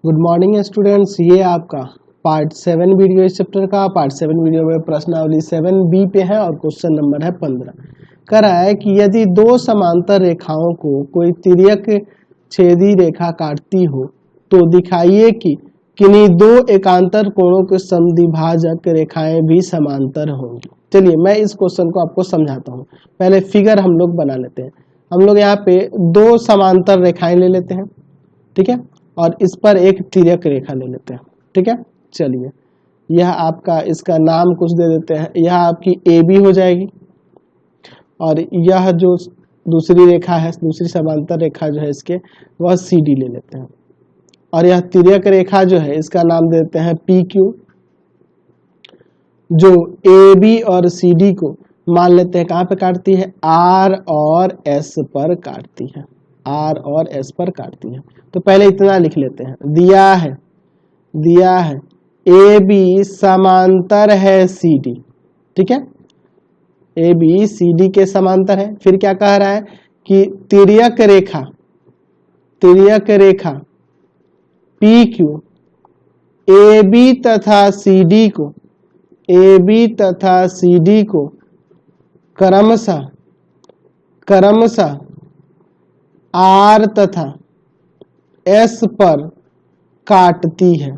Good morning students, ये आपका part 7 video इस चैप्टर का। पार्ट 7 वीडियो में प्रश्नावली 7B पे है और क्वेश्चन नंबर है 15। कह रहा है कि यदि दो समांतर रेखाओं को कोई तिर्यक छेदी रेखा काटती हो तो दिखाइए कि किन्हीं दो एकांतर कोणों के समद्विभाजक रेखाएं भी समांतर होंगी। चलिए मैं इस क्वेश्चन को आपको समझाता हूँ। पहले फिगर हम लोग बना लेते हैं। हम लोग यहाँ पे दो समांतर रेखाएं ले लेते हैं, ठीक है, और इस पर एक तिर्यक रेखा ले लेते हैं, ठीक है। चलिए यह आपका, इसका नाम कुछ दे देते हैं, यह आपकी AB हो जाएगी और यह जो दूसरी रेखा है, दूसरी समांतर रेखा जो है इसके, वह CD ले लेते हैं और यह तिर्यक रेखा जो है इसका नाम देते हैं PQ, जो AB और CD को मान लेते हैं कहाँ पे काटती है, R और S पर काटती है, R और S पर काटती है। तो पहले इतना लिख लेते हैं, दिया है AB समांतर है CD, ठीक है, AB CD के समांतर है। फिर क्या कह रहा है कि तिर्यक रेखा PQ AB तथा CD को क्रमशः R तथा S पर काटती है,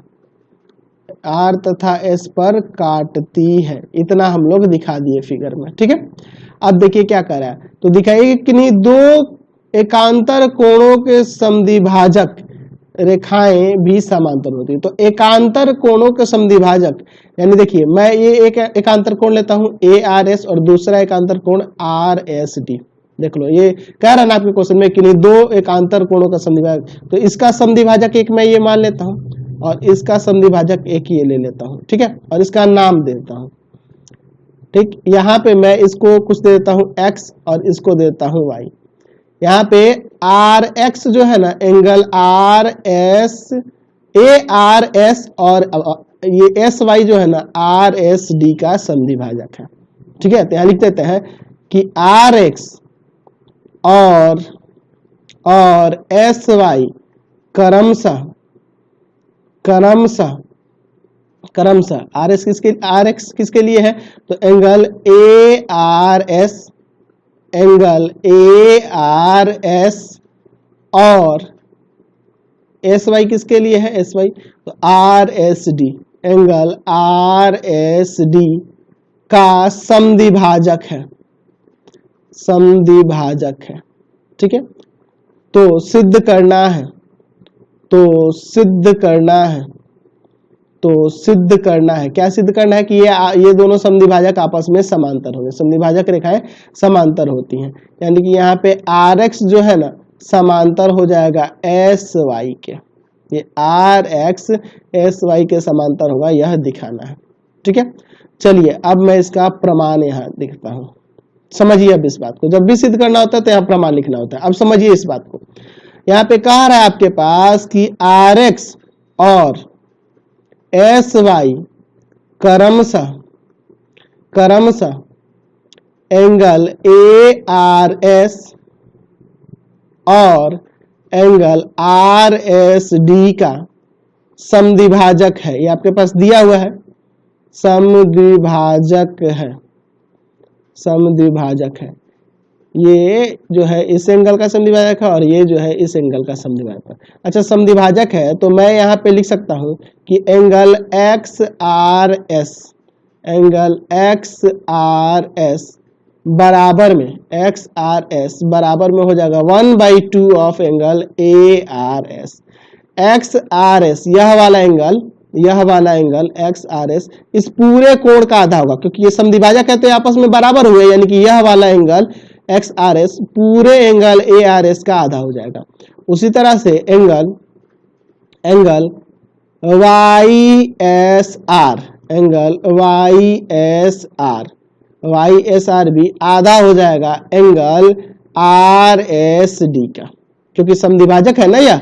R तथा S पर काटती है। इतना हम लोग दिखा दिए फिगर में, ठीक है। अब देखिए क्या कर रहा है, तो दिखाइए कि किन्हीं दो एकांतर कोणों के समद्विभाजक रेखाएं भी समांतर होती है। तो एकांतर कोणों के समद्विभाजक यानी देखिए मैं ये एक एकांतर कोण लेता हूं ARS और दूसरा एकांतर कोण RSD। देख लो, ये कह रहा है ना आपके क्वेश्चन में कि दो एकांतर कोणों का समद्विभाजक, तो इसका समद्विभाजक एक मैं ये मान लेता हूं और इसका समद्विभाजक एक ये ले लेता हूं, ठीक है, और इसका नाम देता हूं, ठीक। यहाँ पे मैं इसको कुछ दे देता हूं X और इसको देता हूं Y। यहाँ पे RX जो है ना, एंगल ARS और ये SY जो है ना RSD का समद्विभाजक है, ठीक है। तो यहाँ लिख देते हैं कि RX और SY क्रमशः RX किसके लिए है, तो एंगल ARS और SY किसके लिए है, SY तो RSD, एंगल RSD का समद्विभाजक है, ठीक है। तो सिद्ध करना है, क्या सिद्ध करना है कि ये दोनों समद्विभाजक आपस में समांतर होंगे। समद्विभाजक रेखाएं समांतर होती हैं, यानी कि यहाँ पे RX जो है ना समांतर हो जाएगा SY के, ये RX SY के समांतर होगा, यह दिखाना है, ठीक है। चलिए अब मैं इसका प्रमाण यहाँ लिखता हूँ। समझिए अब इस बात को, जब भी सिद्ध करना होता है तो यहाँ प्रमाण लिखना होता है। अब समझिए इस बात को, यहाँ पे कह रहा है आपके पास कि RX और SY क्रमशः एंगल ARS और एंगल RSD का समद्विभाजक है। ये आपके पास दिया हुआ है, समद्विभाजक है। ये जो है इस एंगल का समद्विभाजक है और ये जो है इस एंगल का समद्विभाजक है। अच्छा, समद्विभाजक है तो मैं यहाँ पे लिख सकता हूँ कि एंगल XRS बराबर में हो जाएगा 1/2 ऑफ एंगल ARS। XRS यह वाला एंगल XRS इस पूरे कोण का आधा होगा, क्योंकि ये समद्विभाजक है तो आपस में बराबर हुए, यानी कि यह वाला एंगल XRS पूरे एंगल ARS का आधा हो जाएगा। उसी तरह से एंगल YSR भी आधा हो जाएगा एंगल RSD का, क्योंकि समद्विभाजक है ना यह,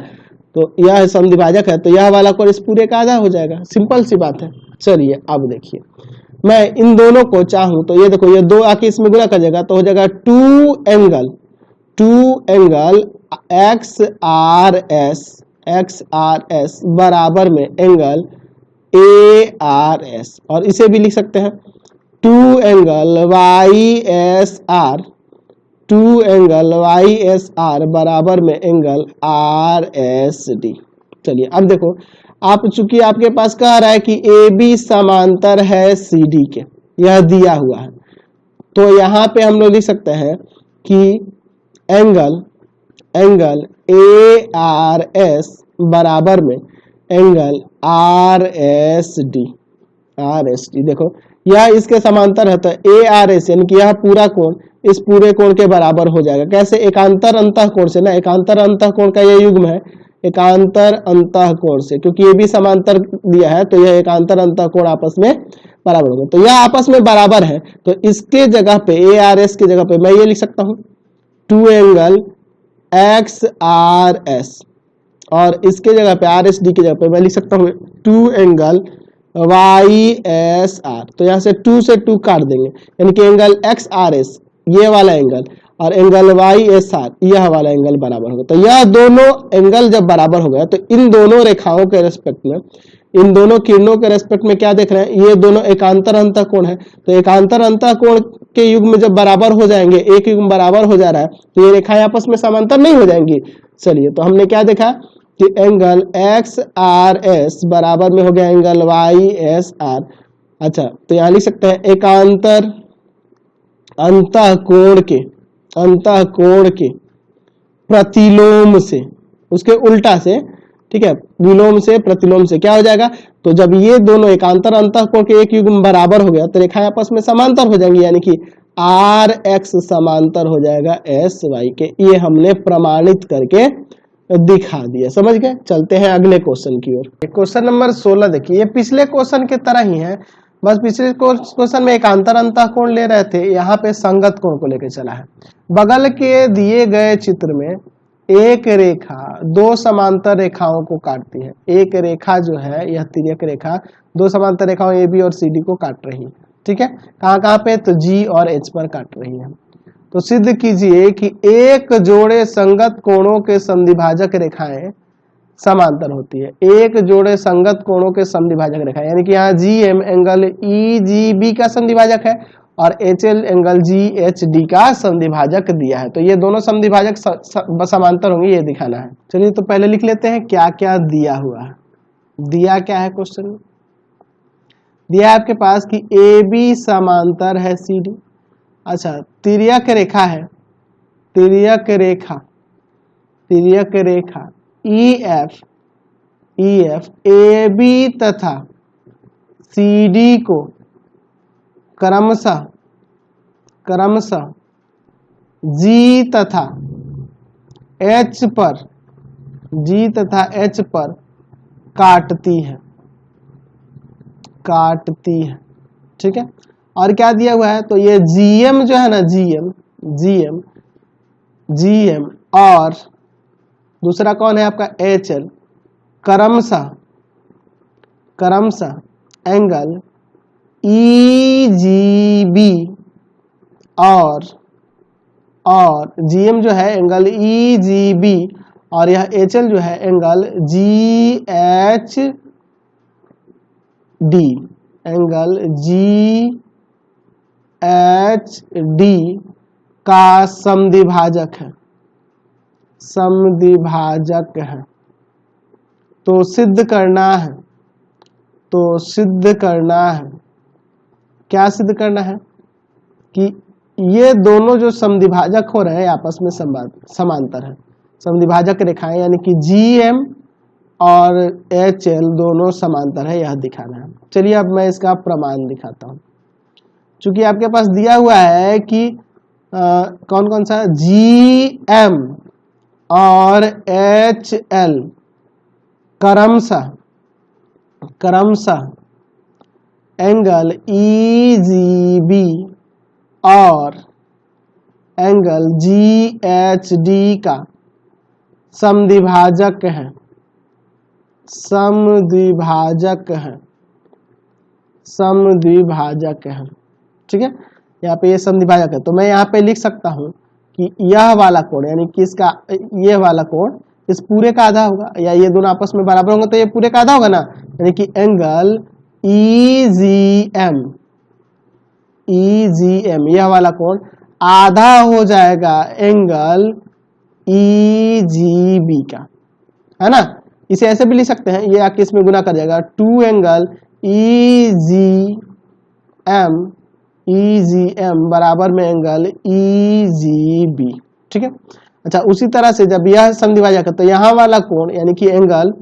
तो यह समद्विभाजक है तो यह वाला कोण इस पूरे का आधा हो जाएगा। सिंपल सी बात है। चलिए अब देखिए, मैं इन दोनों को चाहूं तो ये देखो, ये दो आके इसमें गुणा कर जाएगा तो हो जाएगा 2 एंगल XRS XRS बराबर में एंगल ARS, और इसे भी लिख सकते हैं 2 एंगल YSR, 2 एंगल YSR बराबर में एंगल RSD। चलिए अब देखो, आप चूंकि आपके पास कह रहा है कि AB समांतर है CD के, यह दिया हुआ है, तो यहाँ पे हम लोग लिख सकते हैं कि एंगल ARS बराबर में एंगल RSD। देखो यह इसके समांतर है, तो ARS यानी कि यह पूरा कोण इस पूरे कोण के बराबर हो जाएगा। कैसे? एकांतर अंतःकोण से ना, एकांतर अंतःकोण का यह युग्म है एकांतर अंतःकोण से, क्योंकि ये भी समांतर दिया है तो यह एकांतर अंतःकोण आपस में बराबर होगा, तो यह आपस में बराबर है। तो इसके जगह पे ARS की जगह पे मैं ये लिख सकता हूं 2 एंगल XRS, और इसके जगह पे RSD की जगह पे मैं लिख सकता हूँ 2 एंगल YSR। तो यहाँ से 2 से 2 काट देंगे, यानी कि एंगल XRS ये वाला एंगल और एंगल YSR यह वाला एंगल बराबर होगा। तो यह दोनों एंगल जब बराबर हो गया तो इन दोनों रेखाओं के रेस्पेक्ट में, इन दोनों किरणों के रेस्पेक्ट में क्या देख रहे हैं, ये दोनों एकांतर अंतःकोण है। तो एकांतर अंतःकोण के युग्म में जब बराबर हो जाएंगे, एक युग्म बराबर हो जा रहा है, तो ये रेखाएं आपस में समांतर नहीं हो जाएंगी। चलिए, तो हमने क्या देखा कि एंगल XRS बराबर में हो गया एंगल YSR। अच्छा, तो यहां लिख सकते हैं एकांतर अंतःकोण के प्रतिलोम से, उसके उल्टा से, ठीक है, विलोम से प्रतिलोम से क्या हो जाएगा, तो जब ये दोनों एकांतर अंतःकोण के एक युग्म बराबर हो गया तो रेखाएं आपस में समांतर हो जाएंगी, यानी कि RX समांतर हो जाएगा SY के। ये हमने प्रमाणित करके दिखा दिया, समझ गए। चलते हैं अगले क्वेश्चन की ओर। क्वेश्चन नंबर 16 देखिए, ये पिछले क्वेश्चन के तरह ही है, बस पिछले क्वेश्चन में एकांतर अंतःकोण ले रहे थे, यहाँ पे संगत कोण को लेकर चला है। बगल के दिए गए चित्र में एक रेखा दो समांतर रेखाओं को काटती है। एक रेखा जो है, यह तिर्यक रेखा दो समांतर रेखाओं AB और CD को काट रही है, ठीक है। कहाँ कहाँ पे, तो G और H पर काट रही है। तो सिद्ध कीजिए कि एक जोड़े संगत कोणों के संधिभाजक रेखाएं समांतर होती है। एक जोड़े संगत कोणों के संधिभाजक रेखा, यानी कि यहाँ GM एंगल EGB का संधिभाजक है और HL एंगल GHD का संधिभाजक दिया है। तो ये दोनों संधिभाजक समांतर होंगे, ये दिखाना है। चलिए, तो पहले लिख लेते हैं क्या क्या दिया हुआ है। दिया क्या है क्वेश्चन में, दिया है आपके पास कि AB समांतर है CD। अच्छा, तिर्यक रेखा है, तिर्यक रेखा EF AB तथा CD को क्रमशः G तथा H पर काटती है, ठीक है। और क्या दिया हुआ है, तो ये GM जो है ना, GM और दूसरा कौन है आपका HL क्रमशः एंगल EGB और GM जो है एंगल EGB और यह HL जो है एंगल GHD का समद्विभाजक है। तो सिद्ध करना है, क्या सिद्ध करना है कि ये दोनों जो समद्विभाजक हो रहे हैं आपस में समांतर है। समद्विभाजक रेखाएं यानी कि GM और HL दोनों समांतर है, यह दिखाना है। चलिए, अब मैं इसका प्रमाण दिखाता हूं। चूंकि आपके पास दिया हुआ है कि कौन कौन सा GM और HL क्रमशः एंगल EGB और एंगल GHD का समद्विभाजक है, ठीक है। यहाँ पे ये समद्विभाजक है, तो मैं यहाँ पे लिख सकता हूँ कि यह वाला कोण यानी कि इसका ये वाला कोण इस पूरे का आधा होगा, या ये दोनों आपस में बराबर होंगे तो ये पूरे का आधा होगा ना, यानी कि एंगल EGM यह वाला कोण आधा हो जाएगा एंगल EGB का, है ना। इसे ऐसे भी लिख सकते हैं, ये आके इसमें गुना कर जाएगा 2 एंगल EGM बराबर में एंगल EGB, ठीक है। अच्छा, उसी तरह से जब यह समद्विभाजक है तो यहाँ वाला कोण यानी कि एंगल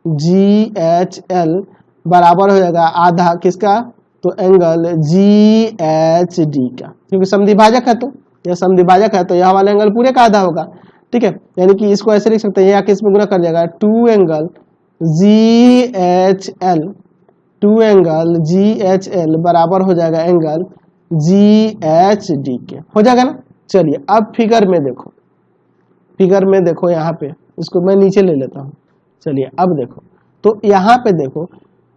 GHL बराबर हो जाएगा आधा किसका, तो एंगल GHD का, क्योंकि समद्विभाजक है तो यह समद्विभाजक है तो यह वाला एंगल पूरे का आधा होगा, ठीक है। यानी कि इसको ऐसे लिख सकते हैं, यहाँ किस में गुना कर जाएगा 2 एंगल GHL बराबर हो जाएगा एंगल GHD के, हो जाएगा ना। चलिए अब फिगर में देखो यहाँ पे, इसको मैं नीचे ले लेता हूँ। चलिए अब देखो, तो यहाँ पे देखो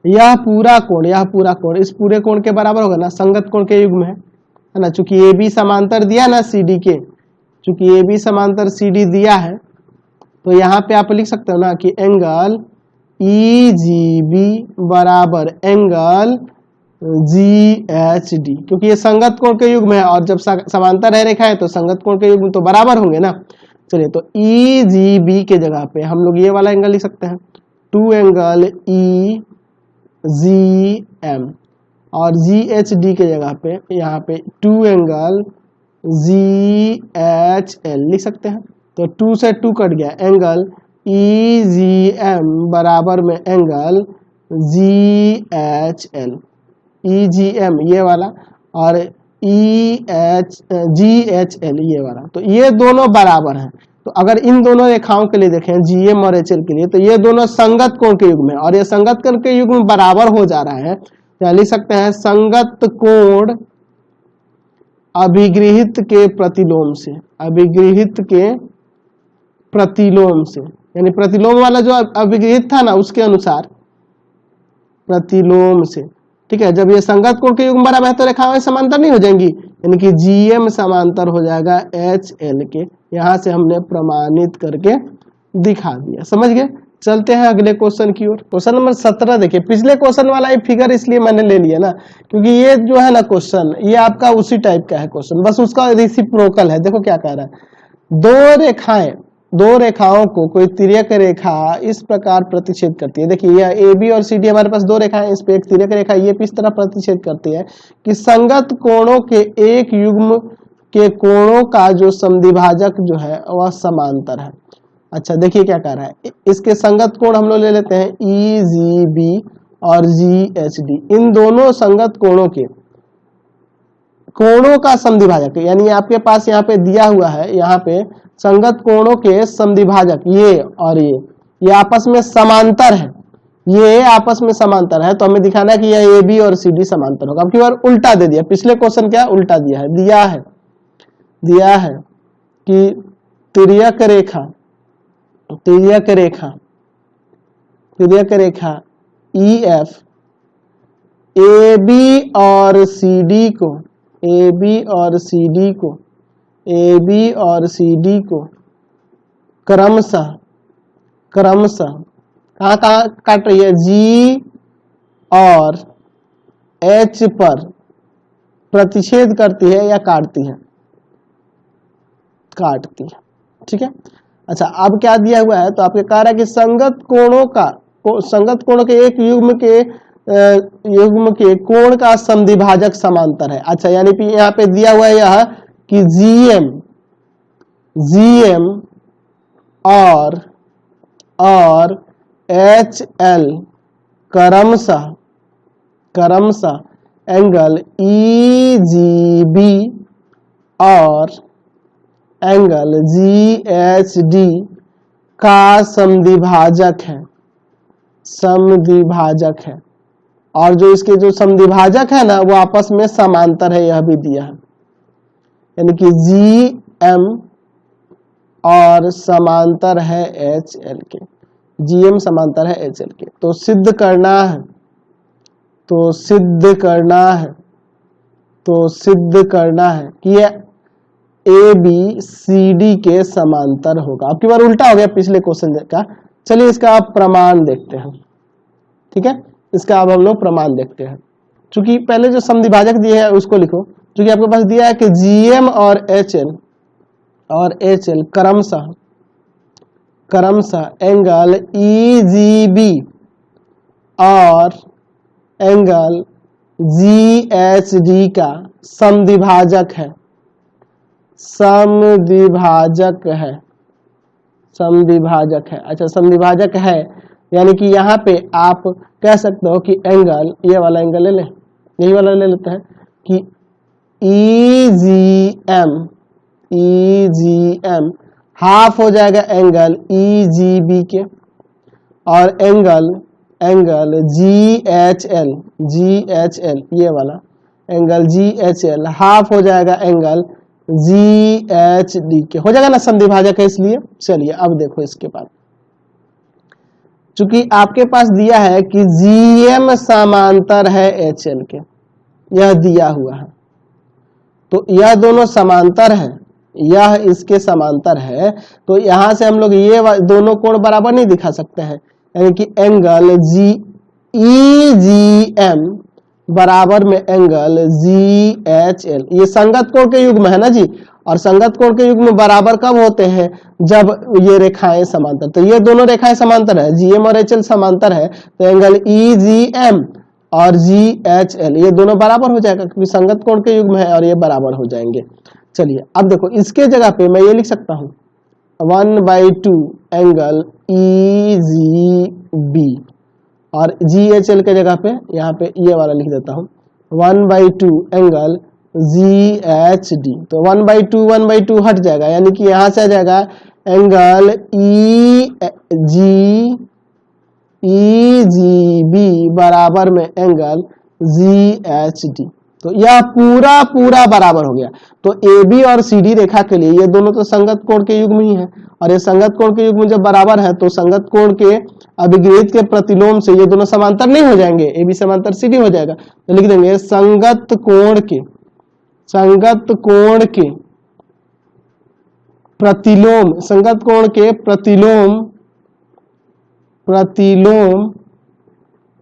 यह पूरा कोण इस पूरे कोण के बराबर होगा ना, संगत कोण के युग्म है ना। चूंकि AB समांतर दिया ना CD के, चूंकि AB समांतर CD दिया है तो यहाँ पे आप लिख सकते हो ना कि एंगल EGB बराबर एंगल GHD, क्योंकि ये संगत कोण के युग्म है और जब समांतर है रेखा है तो संगत कोण के युग्म तो बराबर होंगे ना। चलिए, तो EGB के जगह पे हम लोग ये वाला एंगल लिख सकते हैं 2 एंगल EGM, और GHD के जगह पे यहाँ पे 2 एंगल GHL लिख सकते हैं। तो 2 से 2 कट गया, एंगल EGM बराबर में एंगल GHL, EGM ये वाला और GHL ये वाला, तो ये दोनों बराबर हैं। तो अगर इन दोनों रेखाओं के लिए देखें GM और HL के लिए, तो ये दोनों संगत कोण के युग्म है और ये संगत कोण के युग्म बराबर हो जा रहा है, तो लिख सकते हैं संगत कोण अभिगृहित के प्रतिलोम से, यानी प्रतिलोम वाला जो अभिगृहित था ना उसके अनुसार प्रतिलोम से, ठीक है। जब ये संगत कोण के युग्म बराबर है तो रेखाएं समांतर नहीं हो जाएंगी, यानी कि GM समांतर हो जाएगा HL के। यहां से हमने प्रमाणित करके दिखा दिया, समझ गए। चलते हैं अगले क्वेश्चन की ओर। क्वेश्चन नंबर 17 देखिए, पिछले क्वेश्चन वाला ये फिगर इसलिए मैंने ले लिया ना क्योंकि ये जो है ना क्वेश्चन, ये आपका उसी टाइप का है क्वेश्चन, बस उसका रेसिप्रोकल है। देखो क्या कह रहा है, दो रेखाओं को कोई तिर्यक रेखा इस प्रकार प्रतिच्छेद करती है। देखिए यह AB और CD हमारे पास दो रेखाएं, इस पे एक तिर्यक रेखा ये इस तरह प्रतिच्छेद करती है कि संगत कोणों के एक युग्म के कोणों का जो समद्विभाजक जो है वह समांतर है। अच्छा देखिए क्या कह रहा है, इसके संगत कोण हम लोग ले लेते हैं EGB और GHD, इन दोनों संगत कोणों के कोणों का समद्विभाजक, यानी आपके पास यहाँ पे दिया हुआ है, यहाँ पे संगत कोणों के समद्विभाजक ये और ये आपस में समांतर है, ये आपस में समांतर है, तो हमें दिखाना है कि यह AB और CD समांतर होगा। अब की बार उल्टा दे दिया, पिछले क्वेश्चन क्या उल्टा दिया है, दिया है कि तिर्यक रेखा EF AB और CD को क्रमशः कहाँ काट रही है, G और H पर प्रतिच्छेद करती है या काटती है, ठीक है। अच्छा अब क्या दिया हुआ है, तो आपके कह रहा है कि संगत कोणों के एक युग्म के कोण का समद्विभाजक समांतर है। अच्छा यानी कि यहाँ पे दिया हुआ है यह कि GM और HL क्रमशः एंगल EGB और एंगल GHD का समद्विभाजक है, और जो इसके जो समद्विभाजक है ना वो आपस में समांतर है, यह भी दिया है, यानी कि GM और समांतर है HL के, GM समांतर है HL के। तो सिद्ध करना है कि ए बी सी डी के समांतर होगा। अब की बार उल्टा हो गया पिछले क्वेश्चन का। चलिए इसका आप प्रमाण देखते हैं। ठीक है, इसका अब हम लोग प्रमाण देखते हैं। चूंकि पहले जो समद्विभाजक दिए है उसको लिखो। चूंकि आपके पास दिया है कि जीएम और एच एल क्रमशः एंगल ईजीबी और एंगल जीएचडी का समद्विभाजक है। अच्छा, समद्विभाजक है यानी कि यहाँ पे आप कह सकते हो कि एंगल, ये वाला एंगल ले लें, यही वाला ले लेते हैं कि EGM हाफ हो जाएगा एंगल EGB के, और एंगल GHL ये वाला एंगल GHL हाफ हो जाएगा एंगल GHD के। हो जाएगा ना, समद्विभाजक है इसलिए। चलिए अब देखो इसके बाद, चूंकि आपके पास दिया है कि GM समांतर है HL के, यह दिया हुआ है, तो यह दोनों समांतर है, यह इसके समांतर है, तो यहां से हम लोग ये दोनों कोण बराबर नहीं दिखा सकते हैं, यानी कि एंगल EGM बराबर में एंगल GHL, ये संगत कोण के युग्म है ना जी। और संगत कोण के युग्म बराबर कब होते हैं, जब ये रेखाएं समांतर। तो ये दोनों रेखाएं समांतर है, GM और HL समांतर है, तो एंगल EGM और GHL ये दोनों बराबर हो जाएगा, क्योंकि संगत कोण के युग्म है और ये बराबर हो जाएंगे। चलिए अब देखो इसके जगह पे मैं ये लिख सकता हूं 1/2 एंगल EGB, और GHL के जगह पे यहाँ पे ये वाला लिख देता हूँ 1/2 एंगल GHD। तो 1/2 हट जाएगा, यानी कि यहाँ से आ जाएगा एंगल EGB बराबर में एंगल GHD। तो यह पूरा बराबर हो गया। तो AB और CD रेखा के लिए ये दोनों तो संगत कोण के युग्म ही है, और ये संगत कोण के युग्म जब बराबर है तो संगत कोण के अभिगृहित के प्रतिलोम से ये दोनों समांतर नहीं हो जाएंगे, AB समांतर CD हो जाएगा। तो लिख देंगे संगत कोण के प्रतिलोम, संगत कोण के प्रतिलोम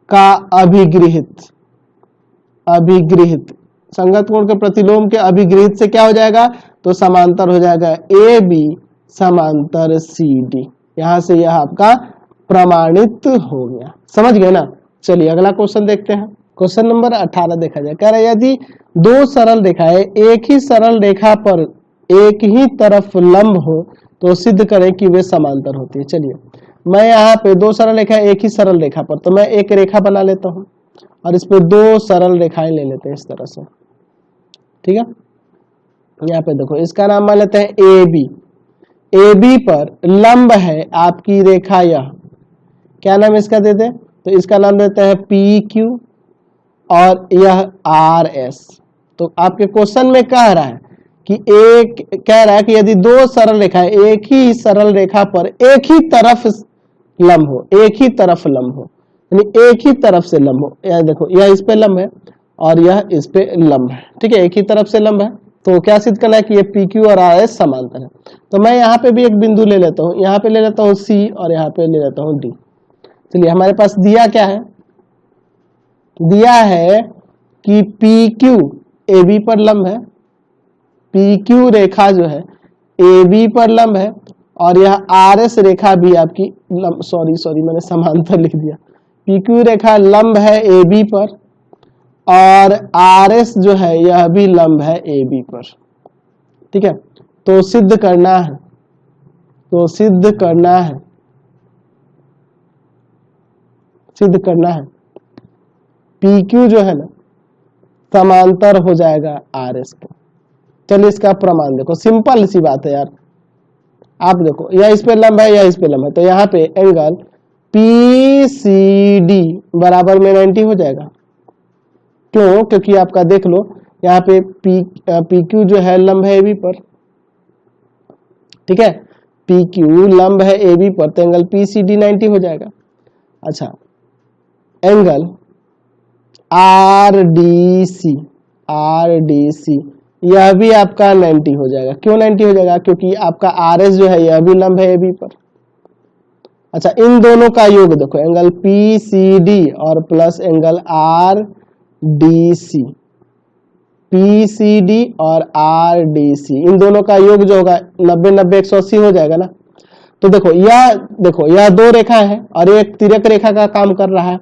का अभिगृहित संगत कोण के प्रतिलोम के अभिगृहित से क्या हो जाएगा, तो समांतर हो जाएगा AB समांतर CD। यहां से यह आपका प्रमाणित हो गया। समझ गए ना। चलिए अगला क्वेश्चन देखते हैं। क्वेश्चन नंबर 18 देखा जाए। कह रहा है यदि दो सरल रेखाएं एक ही सरल रेखा पर एक ही तरफ लंब हो तो सिद्ध करें कि वे समांतर होती है। चलिए मैं यहाँ पे दो सरल रेखा एक ही सरल रेखा पर, तो मैं एक रेखा बना लेता हूँ और इस पे दो सरल रेखाएं ले लेते हैं इस तरह से। ठीक है, यहाँ पे देखो इसका नाम मान लेते हैं AB। AB पर लंब है आपकी रेखा, यह क्या नाम इसका देते हैं, तो इसका नाम देते हैं PQ और यह RS। तो आपके क्वेश्चन में कह रहा है कि कि यदि दो सरल रेखा एक ही सरल रेखा पर एक ही तरफ लंब हो, यानी एक ही तरफ से लंब हो। यह देखो यह इस पे लंब है और यह इस पे लंब है। ठीक है, एक ही तरफ से लंब है, तो क्या सिद्ध करना है कि ये PQ और RS समांतर है। तो मैं यहाँ पे भी एक बिंदु ले लेता हूँ, यहाँ पे ले लेता हूँ C और यहाँ पे ले लेता हूँ D। चलिए हमारे पास दिया क्या है, दिया है कि PQ AB पर लंब है, PQ रेखा जो है AB पर लंब है, और यह RS रेखा भी आपकी सॉरी मैंने समांतर लिख दिया। PQ रेखा लंब है AB पर और RS जो है यह भी लंब है AB पर। ठीक है, तो सिद्ध करना है PQ जो है ना समांतर हो जाएगा RS के। चलिए इसका प्रमाण देखो, सिंपल सी बात है यार। आप देखो यह इस पे लंब है, यह इस पे लंब है, तो यहाँ पे एंगल PCD बराबर में 90 हो जाएगा। क्यों, क्योंकि आपका देख लो यहाँ पे PQ जो है लंब है AB पर। ठीक है, PQ लंब है AB पर, तो एंगल PCD 90 हो जाएगा। अच्छा, एंगल RDC यह भी आपका 90 हो जाएगा। क्यों 90 हो जाएगा? क्योंकि आपका आर एस जो है यह भी लंब है ए बी पर। अच्छा, इन दोनों का योग देखो, एंगल पी सी डी और plus angle R D C, P C D और आर डी सी, इन दोनों का योग जो होगा 90 90 180 हो जाएगा ना। तो देखो यह दो रेखा है और एक तिर्यक रेखा का काम कर रहा है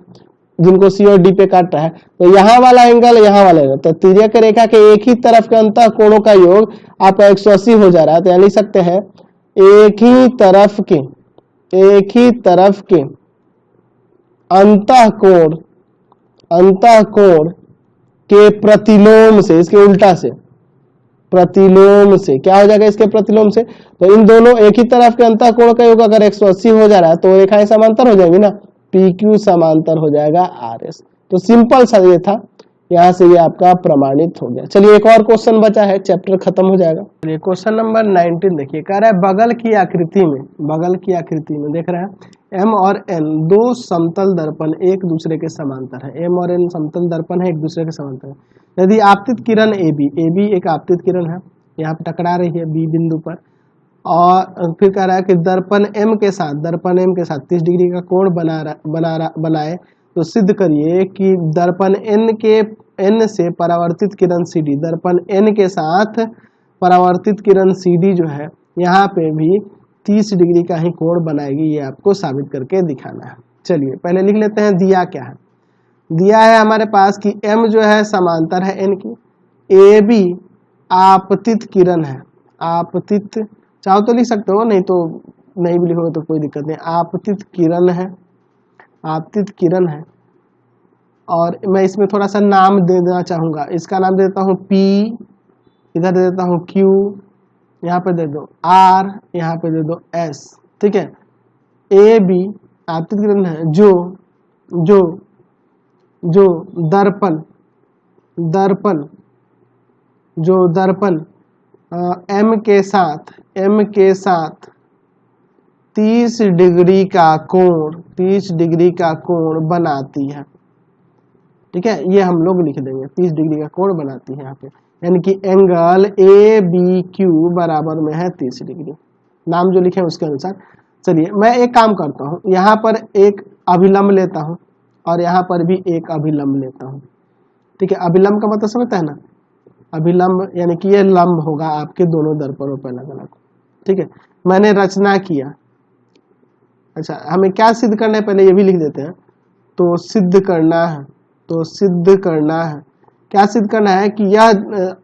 जिनको सी और डी पे काट रहा है। तो यहाँ वाला एंगल, यहाँ वाला एंगल, तो तिर्यक रेखा के एक ही तरफ के अंतः कोणों का योग आपका 180 हो जा रहा है। तो यहाँ लिख सकते हैं एक ही तरफ के अंतः कोण के प्रतिलोम से, इसके उल्टा से, प्रतिलोम से क्या हो जाएगा? इसके प्रतिलोम से। तो इन दोनों एक ही तरफ के अंतः कोण का योग अगर 180 हो जा रहा है तो रेखाएं समांतर हो जाएंगी ना, पी क्यू समांतर हो जाएगा आर एस। तो सिंपल सा ये था, यहाँ से ये आपका प्रमाणित हो गया। चलिए एक और क्वेश्चन बचा है, चैप्टर खत्म हो जाएगा। चलिए क्वेश्चन नंबर 19 देखिए, कह रहा है बगल की आकृति में देख रहे हैं एम और एन दो समतल दर्पण एक दूसरे के समांतर है। एम और एन समतल दर्पण है, एक दूसरे के समांतर है। यदि आपतित किरण ए बी एक आपतित किरण है, यहाँ पे टकरा रही है बी बिंदु पर, और फिर कह रहा है कि दर्पण एम के साथ 30 डिग्री का कोण बनाए, तो सिद्ध करिए कि दर्पण एन से परावर्तित किरण सी डी, दर्पण एन के साथ परावर्तित किरण सी डी जो है यहाँ पे भी 30 डिग्री का ही कोण बनाएगी। ये आपको साबित करके दिखाना है। चलिए पहले लिख लेते हैं दिया क्या है। दिया है हमारे पास कि एम जो है समांतर है एन की, ए बी आपतित किरण है, आपतित चाहो तो लिख सकते हो, नहीं तो नहीं भी लिखोगे तो कोई दिक्कत नहीं, आपतित किरण है। और मैं इसमें थोड़ा सा नाम दे देना चाहूंगा, इसका नाम दे देता हूँ P, इधर दे देता हूँ Q, यहाँ पे दे दो R, यहाँ पे दे दो S, ठीक है। ए बी आपतित किरण है जो दर्पण M के साथ 30 डिग्री का कोण बनाती है, ठीक है। ये हम लोग लिख देंगे 30 डिग्री का कोण बनाती है यहाँ पे, यानी कि एंगल ए बी क्यू बराबर में है 30 डिग्री, नाम जो लिखे उसके अनुसार। चलिए मैं एक काम करता हूँ, यहाँ पर एक अभिलंब लेता हूँ और यहाँ पर भी एक अभिलंब लेता हूँ, ठीक है। अभिलंब का मतलब समझता है ना, अभिलंब यानी कि ये लंब होगा आपके दोनों दर्पणों पर अलग अलग, ठीक है। मैंने रचना किया। अच्छा, हमें क्या सिद्ध करना है पहले ये भी लिख देते हैं। तो सिद्ध करना है क्या सिद्ध करना है कि यह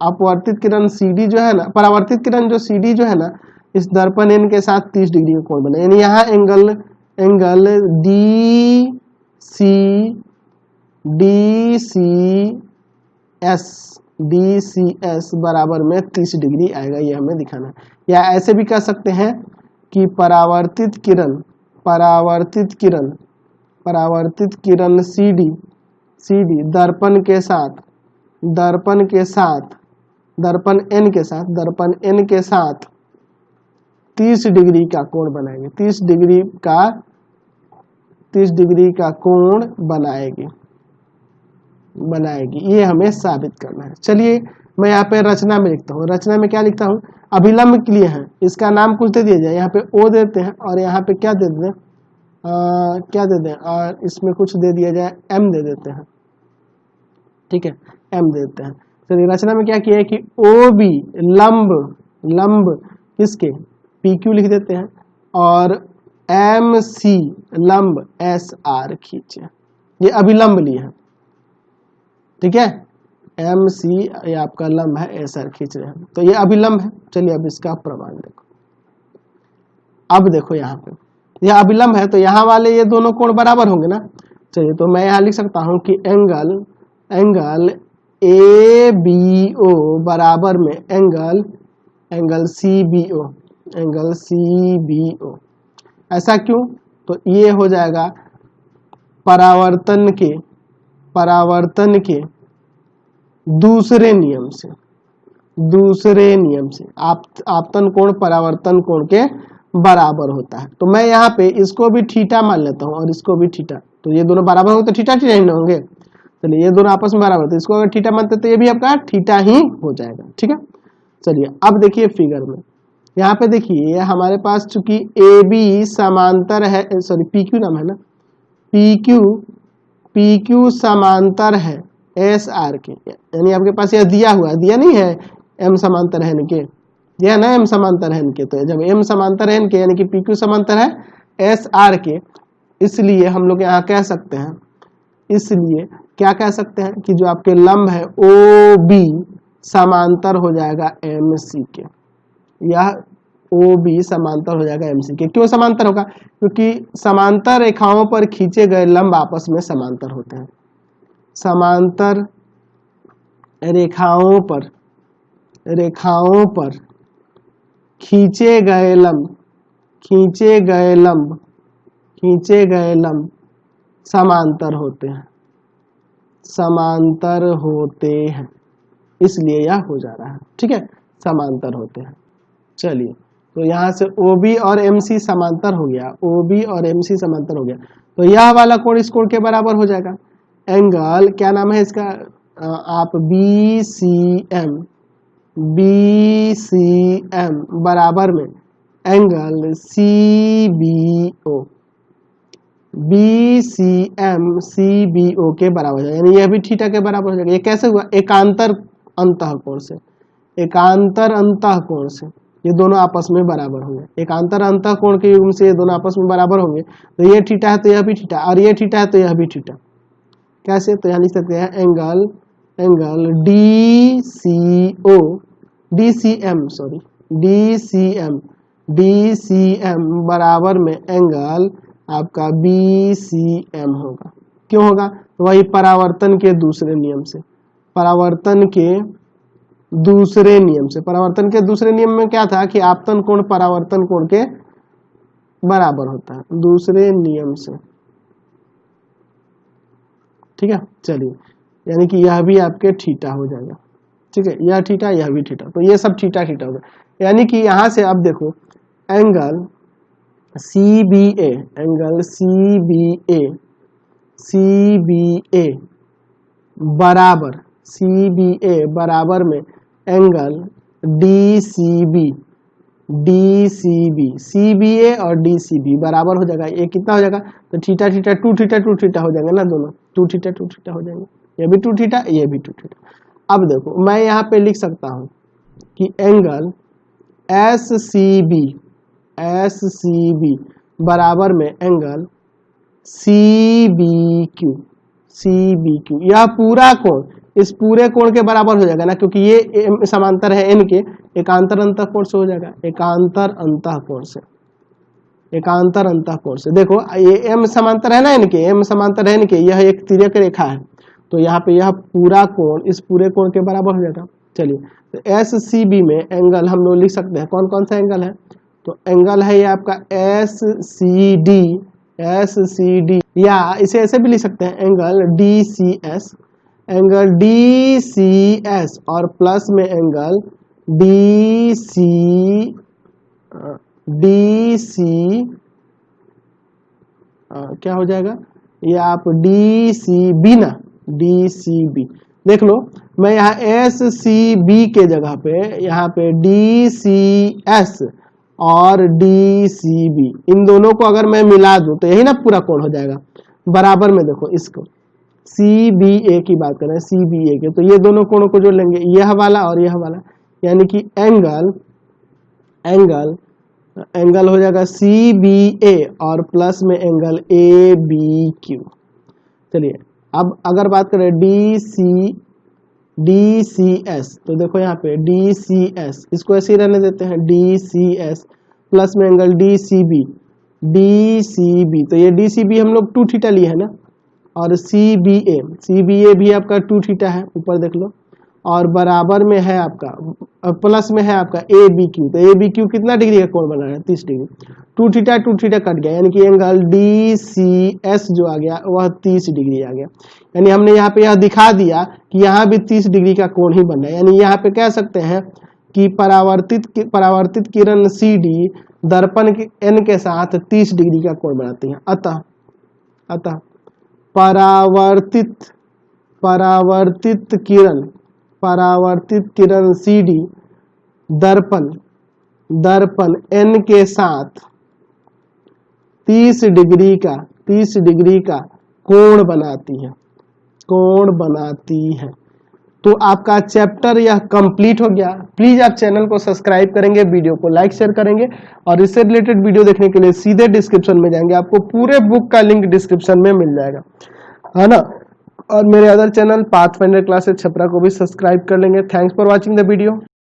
अपवर्तित किरण CD जो है ना, परावर्तित किरण जो CD जो है ना, इस दर्पण एन के साथ 30 डिग्री का कोण बने, यानी यहाँ एंगल DCS बराबर में 30 डिग्री आएगा, ये हमें दिखाना है। या ऐसे भी कह सकते हैं कि परावर्तित किरण CD दर्पण एन के साथ 30 डिग्री का कोण बनाएगी, 30 डिग्री का कोण बनाएगी, ये हमें साबित करना है। चलिए मैं यहाँ पे रचना में लिखता हूँ। रचना में क्या लिखता हूँ? अभिलंब के लिए है, इसका नाम कुछ दे दिया जाए, यहाँ पे O देते हैं और यहाँ पे क्या दे दें, और इसमें कुछ दे दिया जाए, M दे देते हैं, ठीक है, M दे देते हैं। चलिए रचना में क्या किया है कि OB लंब किसके, PQ लिख देते हैं, और MC लंब SR खींचे, ये अभिलंब लिए है, ठीक है। MC ये आपका लंब है, SR खींच रहे हैं, तो ये अभिलंब है। चलिए अब इसका प्रमाण देखो। अब देखो यहाँ पे यह अभिलंब है, तो यहाँ वाले ये दोनों कोण बराबर होंगे ना। चलिए तो मैं यहाँ लिख सकता हूँ कि एंगल ABO बराबर में एंगल CBO। ऐसा क्यों? तो ये हो जाएगा परावर्तन के दूसरे नियम से आपतन कोण परावर्तन कोण के बराबर होता है। तो मैं यहाँ पे इसको भी थीटा मान लेता हूँ और इसको भी थीटा, तो ये दोनों बराबर होंगे तो थीटा ही होंगे। चलिए ये दोनों आपस में बराबर, तो इसको अगर थीटा मानते तो ये भी आपका थीटा ही हो जाएगा। ठीक है, चलिए अब देखिए फिगर में, यहाँ पे देखिए हमारे पास चूंकि ए बी समांतर है, सॉरी पी क्यू नाम है ना, पी क्यू समांतर है एस आर के, यानी आपके पास यह दिया हुआ है, दिया नहीं है एम समांतर है इनके, दिया ना एम समांतर है इनके, तो जब एम समांतर है इनके यानी कि पी क्यू समांतर है एस आर के, इसलिए हम लोग यहाँ कह सकते हैं, इसलिए क्या कह सकते हैं कि जो आपके लंब है ओ बी समांतर हो जाएगा एम सी के, यह ओ बी समांतर हो जाएगा एम सी के। क्यों समांतर होगा? क्योंकि समांतर रेखाओं पर खींचे गए लंब आपस में समांतर होते हैं। समांतर रेखाओं पर खींचे गए लंब समांतर होते हैं, इसलिए यह हो जा रहा है। ठीक है, समांतर होते हैं। चलिए तो यहाँ से OB और MC समांतर हो गया, OB और MC समांतर हो गया, तो यह वाला कोण इस कोण के बराबर हो जाएगा। एंगल क्या नाम है इसका, आप BCM बराबर में एंगल CBO, BCM CBO के बराबर हो जाएगा, यानी यह भी थीटा के बराबर हो जाएगा। ये कैसे हुआ? एकांतर अंतःकोण से ये दोनं आपस में बराबर होंगे, एकांतर अंतःकोण के युग्म से ये दोनों आपस में बराबर होंगे, तो ये थीटा है तो यह भी थीटा, और ये थीटा है तो यह भी थीटा। कैसे? तो यहाँ लिख सकते हैं एंगल DCM बराबर में एंगल आपका BCM होगा। क्यों होगा? वही परावर्तन के दूसरे नियम से, परावर्तन के दूसरे नियम में क्या था कि आपतन कोण परावर्तन कोण के बराबर होता है, दूसरे नियम से। ठीक है, चलिए यानी कि यह भी आपके थीटा हो जाएगा। ठीक है, यह थीटा, यह भी थीटा, तो ये सब थीटा हो गया। यानी कि यहां से अब देखो एंगल CBA बराबर में एंगल CBA और DCB बराबर हो जाएगा। ये कितना हो जाएगा? तो थीटा 2 थीटा हो जाएंगे ना, दोनों 2 थीटा हो जाएंगे, ये भी 2 थीटा, ये भी 2 थीटा। अब देखो मैं यहाँ पे लिख सकता हूँ कि एंगल SCB बराबर में एंगल CBQ, यह पूरा कोण इस पूरे कोण के बराबर हो जाएगा ना, क्योंकि ये समांतर है n के, एकांतर अंतःकोण से हो जाएगा, एकांतर अंतःकोण से। देखो ये m समांतर है ना इनके, यह एक तिर्यक रेखा है, तो यहाँ पे यह पूरा कोण इस पूरे कोण के बराबर हो जाएगा। चलिए तो SCB में एंगल हम लोग लिख सकते हैं, कौन कौन सा एंगल है? तो एंगल है ये आपका SCD, या इसे ऐसे भी लिख सकते हैं एंगल DCS और प्लस में एंगल क्या हो जाएगा? ये आप DCB ना, DCB देख लो। मैं यहाँ SCB के जगह पे यहाँ पे DCS और DCB इन दोनों को अगर मैं मिला दूं तो यही ना पूरा कोण हो जाएगा बराबर में। देखो इसको CBA की बात करें, CBA के, तो ये दोनों कोणों को जोड़ लेंगे, यह वाला और यह वाला, यानी कि एंगल हो जाएगा CBA और प्लस में एंगल ABQ। चलिए अब अगर बात करें DCS, तो देखो यहाँ पे DCS, इसको ऐसे ही रहने देते हैं, DCS प्लस में एंगल DCB, तो ये DCB हम लोग 2 थीटा लिए है ना, और CBA भी आपका 2 थीटा है, ऊपर देख लो, और बराबर में है आपका, प्लस में है आपका ABQ, तो ABQ कितना डिग्री का कोण बना है? 30 डिग्री। 2 थीटा कट गया, यानी कि एंगल DCS जो आ गया वह 30 डिग्री आ गया। यानी हमने यहाँ पे यह दिखा दिया कि यहाँ भी 30 डिग्री का कोण ही बन रहा है। यानी यहाँ पे कह सकते हैं कि परावर्तित किरण CD दर्पण के N के साथ 30 डिग्री का कोण बनाती है। अतः परावर्तित किरण CD दर्पण N के साथ 30 डिग्री का कोण बनाती है। तो आपका चैप्टर यह कंप्लीट हो गया। प्लीज आप चैनल को सब्सक्राइब करेंगे, वीडियो को लाइक शेयर करेंगे और इससे रिलेटेड वीडियो देखने के लिए सीधे डिस्क्रिप्शन में जाएंगे, आपको पूरे बुक का लिंक डिस्क्रिप्शन में मिल जाएगा, है ना। और मेरे other channel pathfinder classes Chhapra को भी सब्सक्राइब कर लेंगे। Thanks for watching the video.